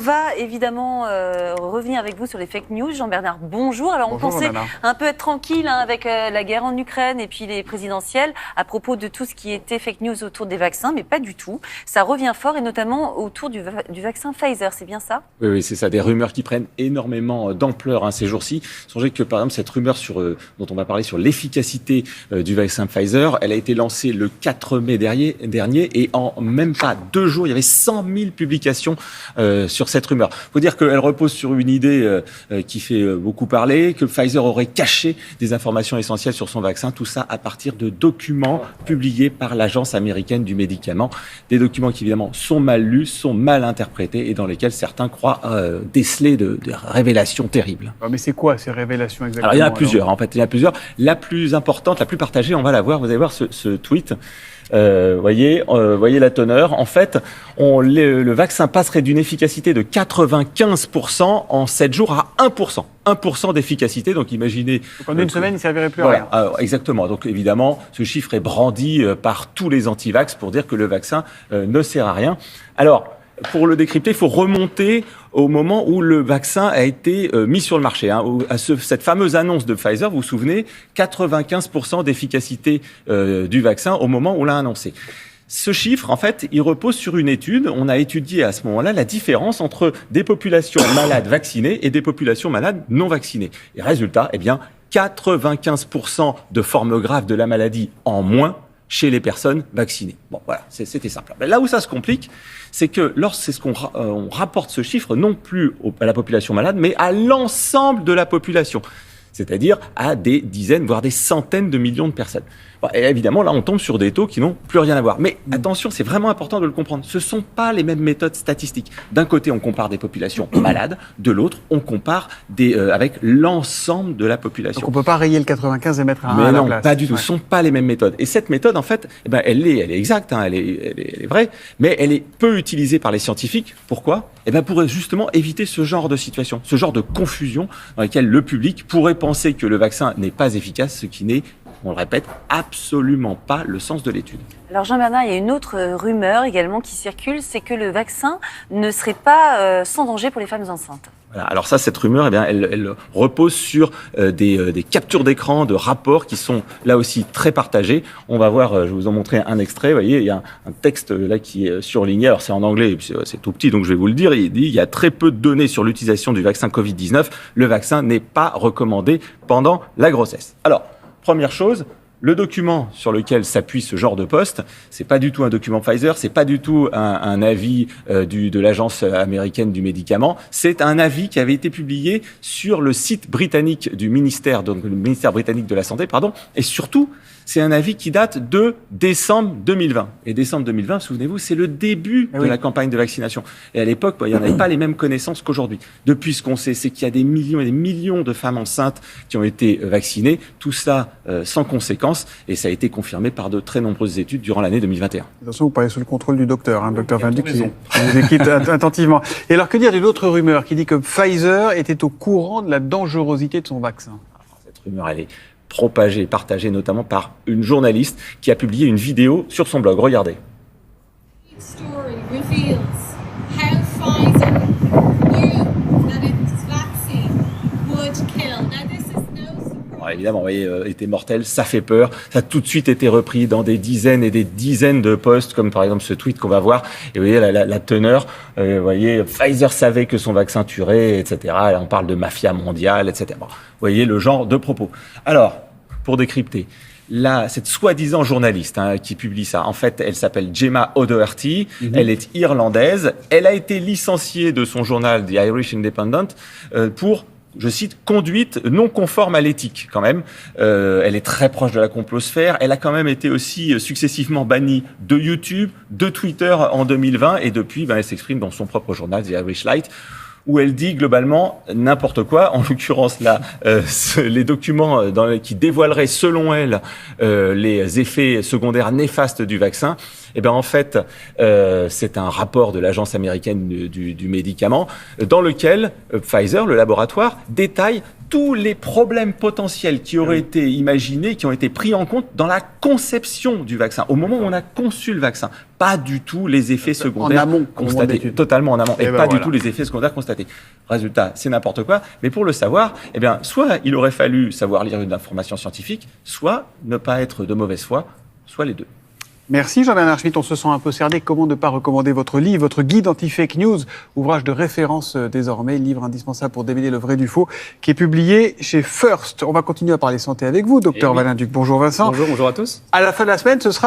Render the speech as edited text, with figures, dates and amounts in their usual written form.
va évidemment revenir avec vous sur les fake news. Jean-Bernard, bonjour. Alors Bonjour, on pensait Nana. un peu être tranquille avec la guerre en Ukraine et puis les présidentielles à propos de tout ce qui était fake news autour des vaccins, mais pas du tout. Ça revient fort et notamment autour du vaccin Pfizer, c'est bien ça ? Oui, c'est ça, des rumeurs qui prennent énormément d'ampleur ces jours-ci. Songez que par exemple cette rumeur dont on va parler sur l'efficacité du vaccin Pfizer, elle a été lancée le 4 mai dernier et en même pas 2 jours, il y avait 100 000 publications sur cette rumeur. Il faut dire qu'elle repose sur une idée qui fait beaucoup parler, que Pfizer aurait caché des informations essentielles sur son vaccin, tout ça à partir de documents publiés par l'Agence américaine du médicament. Des documents qui évidemment sont mal lus, sont mal interprétés et dans lesquels certains croient déceler de révélations terribles. Mais c'est quoi ces révélations exactement ? Alors il y en a plusieurs, en fait, il y en a plusieurs. La plus importante, la plus partagée, on va la voir, vous allez voir ce tweet. Voyez la teneur. En fait, le vaccin passerait d'une efficacité de 95% en 7 jours à 1%. 1% d'efficacité, donc imaginez... Donc en une semaine, il ne servirait plus à voilà, rien. exactement. Donc évidemment, ce chiffre est brandi par tous les anti-vax pour dire que le vaccin ne sert à rien. Alors, pour le décrypter, il faut remonter au moment où le vaccin a été mis sur le marché. Cette fameuse annonce de Pfizer, vous vous souvenez, 95% d'efficacité du vaccin au moment où on l'a annoncé. Ce chiffre, en fait, il repose sur une étude. On a étudié à ce moment-là la différence entre des populations malades vaccinées et des populations malades non vaccinées. Et résultat, 95% de formes graves de la maladie en moins chez les personnes vaccinées. Bon, voilà, c'était simple. Mais là où ça se complique, c'est que on rapporte ce chiffre non plus à la population malade, mais à l'ensemble de la population. C'est-à-dire à des dizaines, voire des centaines de millions de personnes. Bon, et évidemment, là, on tombe sur des taux qui n'ont plus rien à voir. Mais attention, c'est vraiment important de le comprendre. Ce ne sont pas les mêmes méthodes statistiques. D'un côté, on compare des populations malades. De l'autre, on compare avec l'ensemble de la population. Donc on ne peut pas rayer le 95 et mettre un 1 mais à la non, place. pas du tout. Ce ne sont pas les mêmes méthodes. Et cette méthode, en fait, elle est exacte, elle est vraie, mais elle est peu utilisée par les scientifiques. Pourquoi ? Pour justement éviter ce genre de situation, ce genre de confusion dans laquelle le public pourrait penser que le vaccin n'est pas efficace, ce qui n'est, on le répète, absolument pas le sens de l'étude. Alors Jean-Bernard, il y a une autre rumeur également qui circule, c'est que le vaccin ne serait pas sans danger pour les femmes enceintes. Voilà. Alors ça, cette rumeur, elle repose sur des captures d'écran de rapports qui sont là aussi très partagés. On va voir, je vais vous en montrer un extrait. Vous voyez, il y a un texte là qui est surligné. Alors c'est en anglais, et puis c'est tout petit, donc je vais vous le dire. Il dit il y a très peu de données sur l'utilisation du vaccin Covid-19. Le vaccin n'est pas recommandé pendant la grossesse. Alors, première chose. Le document sur lequel s'appuie ce genre de poste, c'est pas du tout un document Pfizer, c'est pas du tout un avis de l'Agence américaine du médicament, c'est un avis qui avait été publié sur le site britannique du ministère, donc le ministère britannique de la Santé, et surtout, c'est un avis qui date de décembre 2020. Et décembre 2020, souvenez-vous, c'est le début de la campagne de vaccination. Et à l'époque, il n'y en avait pas les mêmes connaissances qu'aujourd'hui. Depuis, ce qu'on sait, c'est qu'il y a des millions et des millions de femmes enceintes qui ont été vaccinées, tout ça sans conséquence, et ça a été confirmé par de très nombreuses études durant l'année 2021. Attention, vous parlez sous le contrôle du docteur, docteur Van Dyck, qui vous écoute attentivement. Et alors, que dire d'une autre rumeur qui dit que Pfizer était au courant de la dangerosité de son vaccin ? Alors, cette rumeur, elle est propagée, partagée notamment par une journaliste qui a publié une vidéo sur son blog. Regardez. Story reveals how Pfizer knew that its vaccine would kill. Now this is no surprise. Alors, évidemment, vous voyez, était mortel, ça fait peur. Ça a tout de suite été repris dans des dizaines et des dizaines de posts, comme par exemple ce tweet qu'on va voir. Et vous voyez la teneur. Vous voyez, Pfizer savait que son vaccin tuerait, etc. Là, on parle de mafia mondiale, etc. Bon, vous voyez le genre de propos. Alors, pour décrypter, cette soi-disant journaliste qui publie ça, en fait, elle s'appelle Gemma O'Doherty, elle est irlandaise, elle a été licenciée de son journal The Irish Independent pour, je cite, conduite non conforme à l'éthique quand même. Elle est très proche de la complosphère, elle a quand même été aussi successivement bannie de YouTube, de Twitter en 2020 et depuis, elle s'exprime dans son propre journal The Irish Light, où elle dit globalement n'importe quoi, en l'occurrence là, les documents qui dévoileraient selon elle les effets secondaires néfastes du vaccin. En fait, c'est un rapport de l'Agence américaine du médicament dans lequel Pfizer, le laboratoire, détaille tous les problèmes potentiels qui auraient été imaginés, qui ont été pris en compte dans la conception du vaccin, au moment où on a conçu le vaccin. Pas du tout les effets secondaires amont, constatés, totalement en amont, et ben pas voilà. du tout les effets secondaires constatés. Résultat, c'est n'importe quoi, mais pour le savoir, eh bien, soit il aurait fallu savoir lire une information scientifique, soit ne pas être de mauvaise foi, soit les deux. Merci Jean-Bernard Schmitt, on se sent un peu cerné. Comment ne pas recommander votre livre, votre guide anti-fake news, ouvrage de référence désormais, livre indispensable pour démêler le vrai du faux, qui est publié chez First. On va continuer à parler santé avec vous, docteur Valenduc. Bonjour Vincent. Bonjour à tous. À la fin de la semaine, ce sera